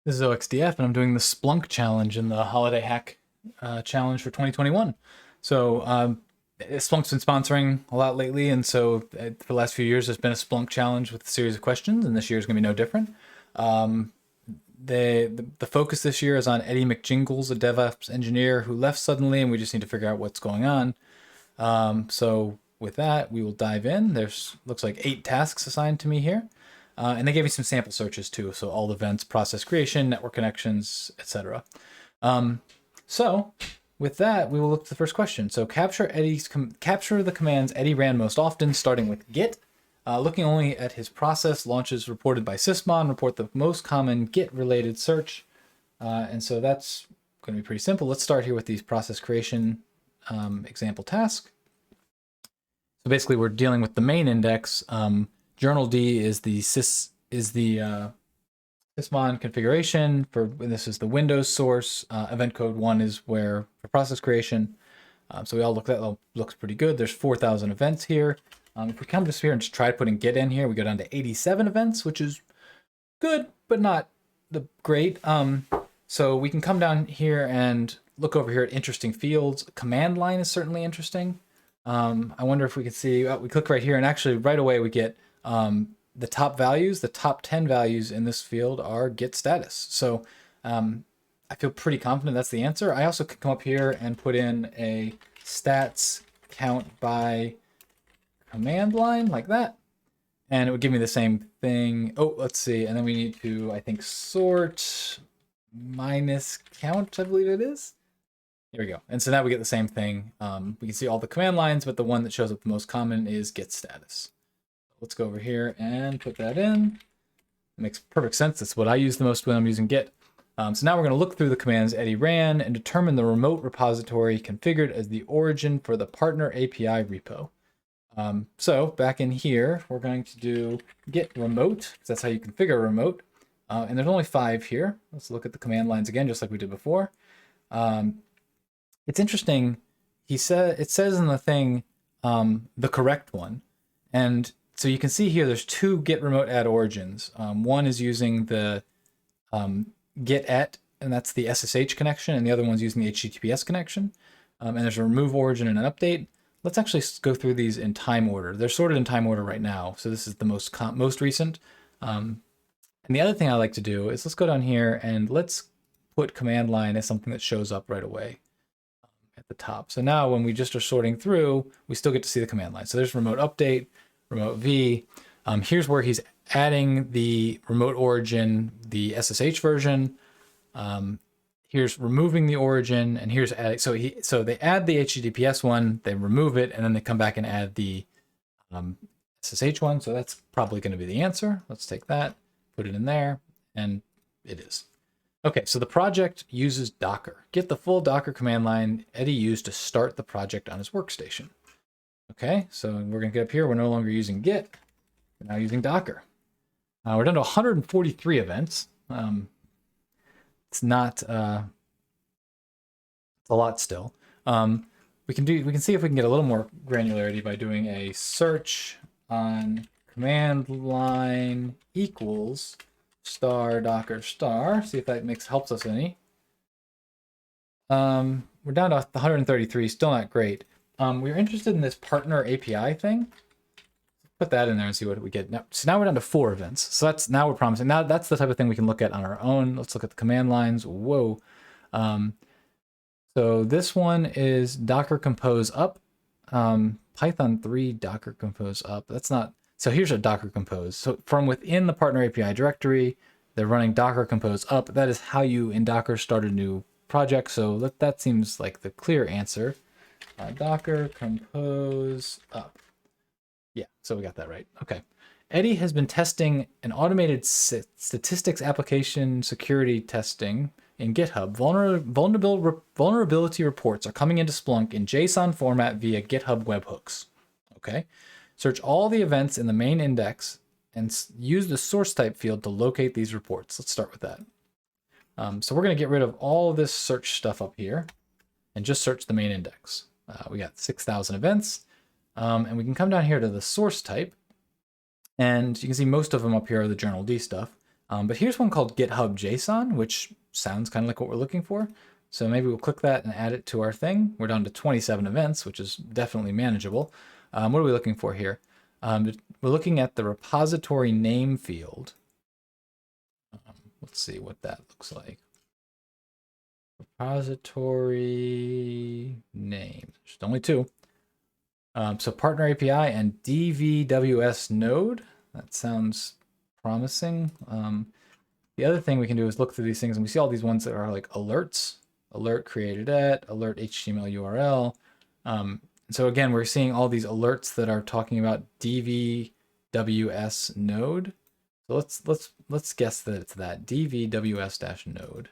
This is OXDF, and I'm doing the Splunk challenge in the Holiday Hack challenge for 2021. So Splunk's been sponsoring a lot lately, and so for the last few years, there's been a Splunk challenge with a series of questions, and this year is going to be no different. The focus this year is on Eddie McJingles, a DevOps engineer who left suddenly, and we just need to figure out what's going on. So with that, we will dive in. There's looks like 8 tasks assigned to me here. And they gave me some sample searches too, so all events, process creation, network connections, etc. So with that, we will look at the first question. So capture the commands Eddie ran most often, starting with git. Looking only at his process launches reported by sysmon, report the most common git-related search. And so that's going to be pretty simple. Let's start here with these process creation example task. So basically, we're dealing with the main index. Journal D is the sysmon configuration for this is the Windows source. Event code 1 is where for process creation. So we all look that looks pretty good. There's 4,000 events here. If we come just here and just try putting git in here, we go down to 87 events, which is good, but not the great. So we can come down here and look over here at interesting fields. Command line is certainly interesting. I wonder if we can see, we click right here and actually right away we get the top values, the top 10 values in this field are git status. So I feel pretty confident that's the answer. I also could come up here and put in a stats count by command line like that. And it would give me the same thing. Oh, let's see. And then we need to, I think, sort minus count, I believe it is. Here we go. And so now we get the same thing. We can see all the command lines, but the one that shows up the most common is git status. Let's go over here and put that in. It makes perfect sense. That's what I use the most when I'm using git. So now we're going to look through the commands Eddie ran and determine the remote repository configured as the origin for the partner API repo. So back in here, we're going to do git remote, because that's how you configure remote. And there's only 5 here. Let's look at the command lines again, just like we did before. It's interesting. It says in the thing, the correct one. And so you can see here, there's 2 git remote add origins. One is using the git at, and that's the SSH connection, and the other one's using the HTTPS connection. And there's a remove origin and an update. Let's actually go through these in time order. They're sorted in time order right now. So this is the most recent. And the other thing I like to do is let's go down here and let's put command line as something that shows up right away at the top. So now when we just are sorting through, we still get to see the command line. So there's remote update, remote V. Here's where he's adding the remote origin, the SSH version. Here's removing the origin, and here's adding. So they add the HTTPS one, they remove it, and then they come back and add the SSH one. So that's probably going to be the answer. Let's take that, put it in there, and it is. Okay, so the project uses Docker. Get the full Docker command line Eddie used to start the project on his workstation. Okay, so we're going to get up here. We're no longer using Git. We're now using Docker. We're down to 143 events. It's not, it's a lot still. We can see if we can get a little more granularity by doing a search on command line equals star docker star. See if that helps us any. We're down to 133, still not great. We're interested in this partner API thing. Put that in there and see what we get. So now we're down to 4 events. So now we're promising. Now that's the type of thing we can look at on our own. Let's look at the command lines. Whoa. So this one is Docker compose up. Python 3 Docker compose up. That's not. So here's a Docker compose. So from within the partner API directory, they're running Docker compose up. That is how you in Docker start a new project. So that seems like the clear answer. Docker compose up. Yeah, so we got that right. Okay. Eddie has been testing an automated statistics application security testing in GitHub. Vulnerability reports are coming into Splunk in JSON format via GitHub webhooks. Okay. Search all the events in the main index and use the source type field to locate these reports. Let's start with that. So we're going to get rid of all of this search stuff up here and just search the main index. We got 6,000 events. And we can come down here to the source type, and you can see most of them up here are the journal D stuff. But here's one called GitHub JSON, which sounds kind of like what we're looking for. So maybe we'll click that and add it to our thing. We're down to 27 events, which is definitely manageable. What are we looking for here? We're looking at the repository name field. Let's see what that looks like. Repository name. There's only two. So partner API and DVWS node. That sounds promising. The other thing we can do is look through these things, and we see all these ones that are like alerts, alert created at, alert HTML URL. So again, we're seeing all these alerts that are talking about DVWS node. So let's guess that it's that DVWS-node.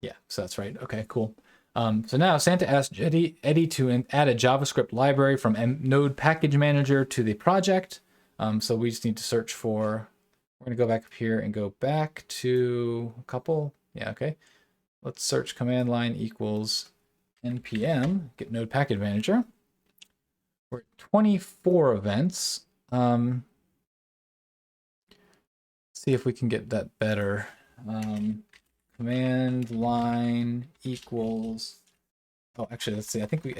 Yeah, so that's right. Okay, cool. So now Santa asked Eddie to add a JavaScript library from Node Package Manager to the project. So we just need to search for, we're going to go back up here and go back to a couple. Yeah, okay. Let's search command line equals npm, get Node Package Manager. We're at 24 events. See if we can get that better. Command line equals, oh, actually, let's see. I think we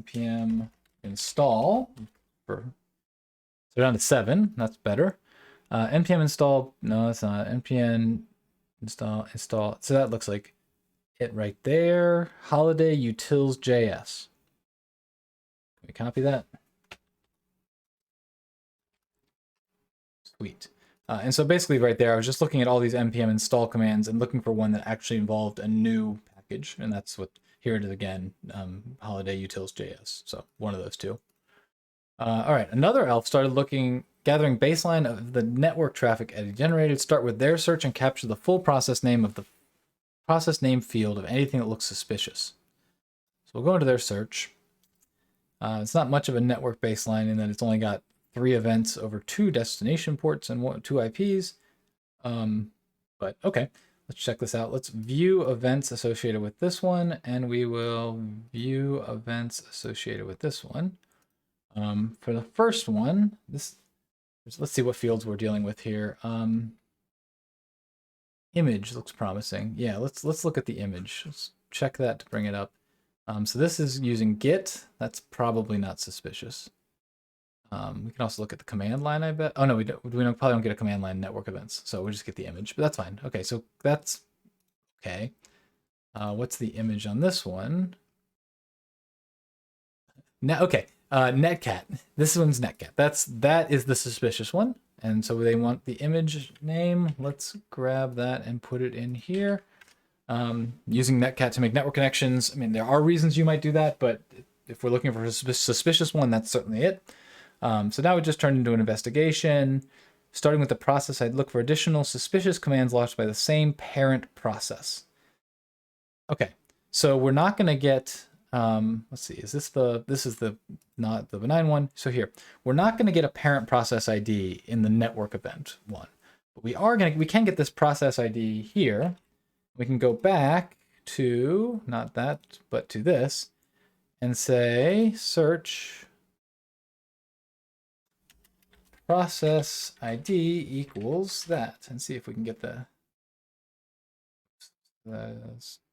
npm install for, so down to 7. That's better. npm install, no, that's not. npm install. So that looks like it right there. Holiday utils.js. Can we copy that? Sweet. And so basically right there, I was just looking at all these npm install commands and looking for one that actually involved a new package. And that's what, here it is again, holiday utils.js. So one of those two. All right, another elf started gathering baseline of the network traffic Eddie generated. Start with their search and capture the full process name of the process name field of anything that looks suspicious. So we'll go into their search. It's not much of a network baseline in that it's only got 3 events over 2 destination ports and 2 IPs. But okay, let's check this out. Let's view events associated with this one, and we will view events associated with this one. For the first one, let's see what fields we're dealing with here. Image looks promising. Yeah, let's look at the image. Let's check that to bring it up. So this is using Git. That's probably not suspicious. We can also look at the command line, I bet. Oh no, we probably don't get a command line network events, so we just get the image, but that's fine. Okay, so that's okay. What's the image on this one? Now, okay, netcat. This one's netcat. That is the suspicious one, and so they want the image name. Let's grab that and put it in here. Using netcat to make network connections. I mean, there are reasons you might do that, but if we're looking for a suspicious one, that's certainly it. So now it just turned into an investigation. Starting with the process, I'd look for additional suspicious commands launched by the same parent process. Okay, so we're not going to get, let's see, this is not the benign one. So here, we're not going to get a parent process ID in the network event one, but we can get this process ID here. We can go back to, not that, but to this, and say search process ID equals that, and see if we can get the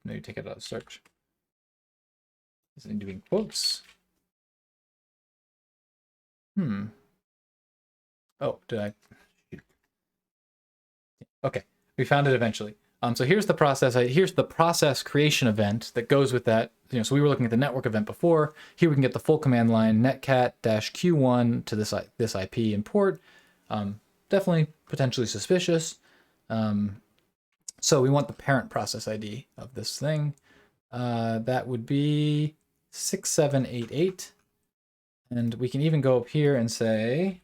maybe take it out of search. Is it doing quotes? Oh, did I? Okay, we found it eventually. So here's the process. Here's the process creation event that goes with that. So we were looking at the network event before. Here we can get the full command line netcat-q1 to this IP import. Definitely potentially suspicious. So we want the parent process ID of this thing. That would be 6788. And we can even go up here and say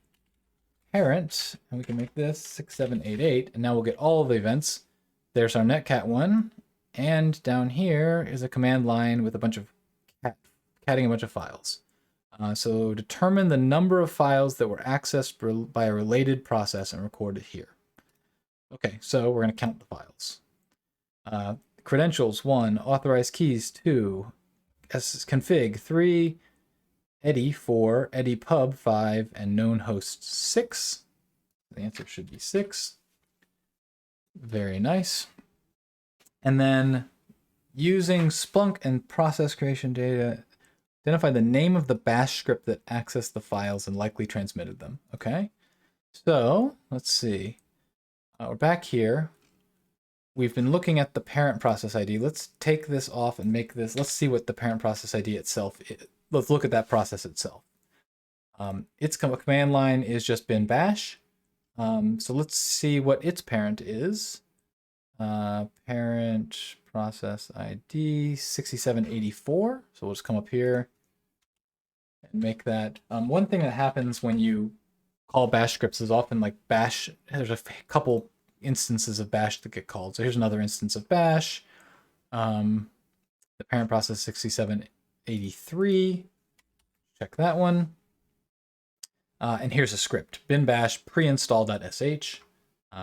parent, and we can make this 6788. And now we'll get all of the events. There's our netcat one, and down here is a command line with a bunch of catting a bunch of files. So determine the number of files that were accessed by a related process and recorded here. Okay, so we're going to count the files. Credentials 1, authorized keys 2, config 3, Eddie 4, Eddie pub 5, and known host 6. The answer should be 6. Very nice. And then using Splunk and process creation data, identify the name of the bash script that accessed the files and likely transmitted them. Okay, so let's see. We're back here. We've been looking at the parent process ID. Let's take this off and make this. Let's see what the parent process ID itself is. Let's look at that process itself. Its command line is just bin bash. So let's see what its parent is. Parent process ID 6784. So we'll just come up here and make that. One thing that happens when you call bash scripts is often like bash, there's a couple instances of bash that get called. So here's another instance of bash. The parent process 6783. Check that one. And here's a script, bin bash preinstall.sh.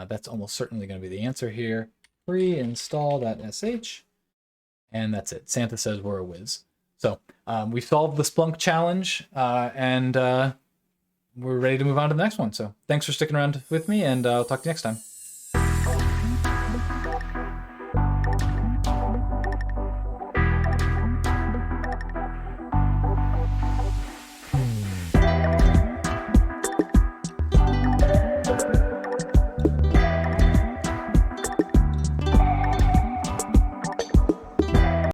That's almost certainly going to be the answer here. Preinstall.sh. And that's it. Santa says we're a whiz. So we solved the Splunk challenge, and we're ready to move on to the next one. So thanks for sticking around with me, and I'll talk to you next time.